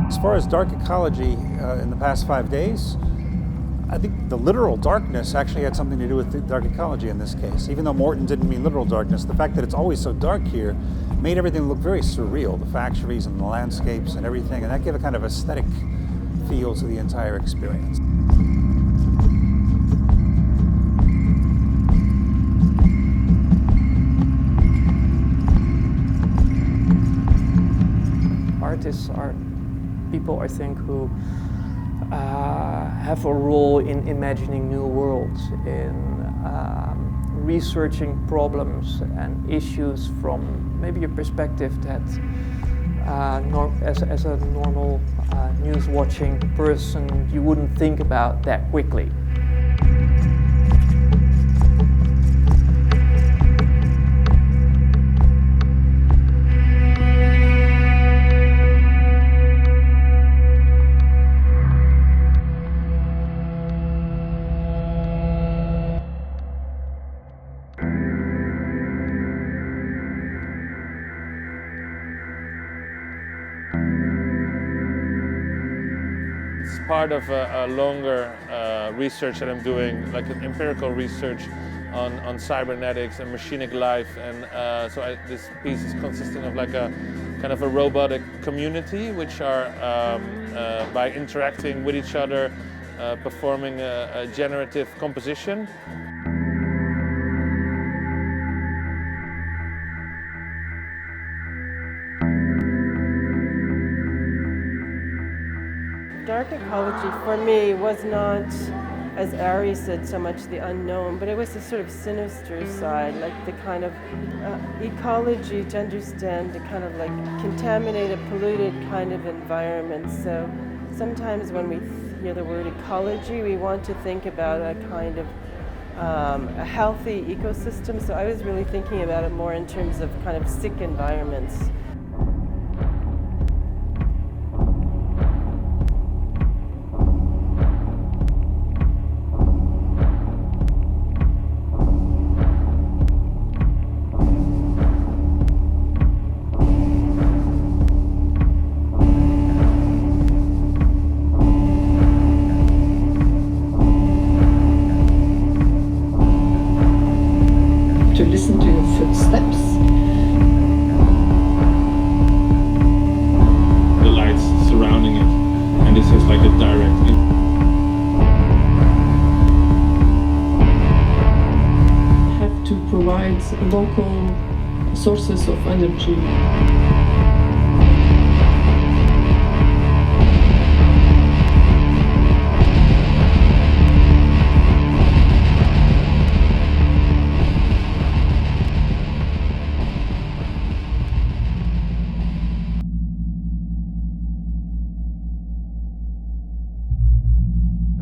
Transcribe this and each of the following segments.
As far as dark ecology in the past 5 days, I think the literal darkness actually had something to do with the dark ecology in this case. Even though Morton didn't mean literal darkness, the fact that it's always so dark here made everything look very surreal, the factories and the landscapes and everything, and that gave a kind of aesthetic feel to the entire experience. Artists are people, I think, who have a role in imagining new worlds, in researching problems and issues from maybe a perspective that as a normal news-watching person you wouldn't think about that quickly. Part of a longer research that I'm doing, like an empirical research on cybernetics and machinic life, and this piece is consisting of like a kind of a robotic community, which are by interacting with each other, performing a generative composition. Dark ecology for me was not, as Ari said, so much the unknown, but it was the sort of sinister side, like the kind of ecology to understand the kind of like contaminated, polluted kind of environment. So sometimes when we hear the word ecology, we want to think about a kind of a healthy ecosystem. So I was really thinking about it more in terms of kind of sick environments. To listen to your footsteps. The lights surrounding it, and this is like a direct. Have to provide local sources of energy.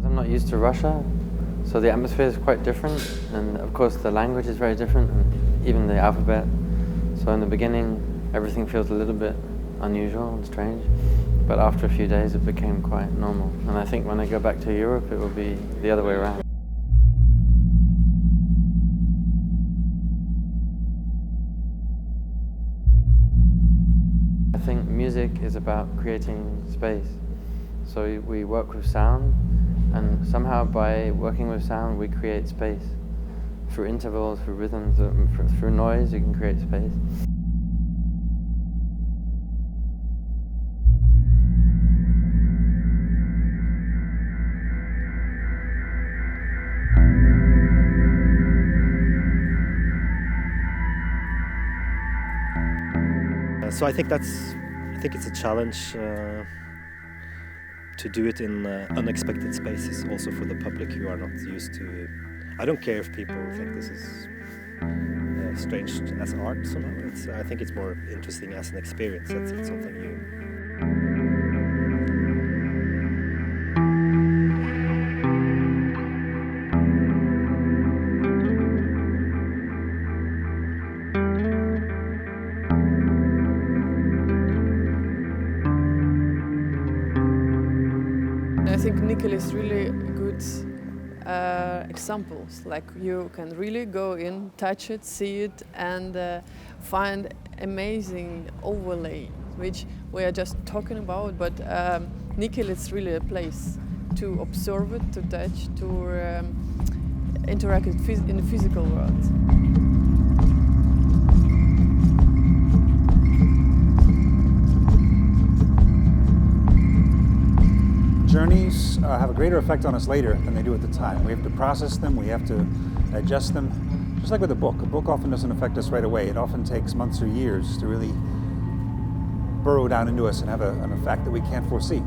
I'm not used to Russia, so the atmosphere is quite different, and of course the language is very different, and even the alphabet. So in the beginning everything feels a little bit unusual and strange, but after a few days it became quite normal, and I think when I go back to Europe it will be the other way around. I think music is about creating space, so we work with sound, and somehow by working with sound we create space. Through intervals, through rhythms, through noise you can create space. So I think it's a challenge to do it in unexpected spaces, also for the public who are not used to. I don't care if people think this is strange as art somehow. I think it's more interesting as an experience. It's something new. I think Nikkeля is really good examples. Like you can really go in, touch it, see it, and find amazing overlay which we are just talking about, but Nikele is really a place to observe it, to touch, to interact in the physical world. Journeys have a greater effect on us later than they do at the time. We have to process them, we have to digest them. Just like with a book often doesn't affect us right away. It often takes months or years to really burrow down into us and have an effect that we can't foresee.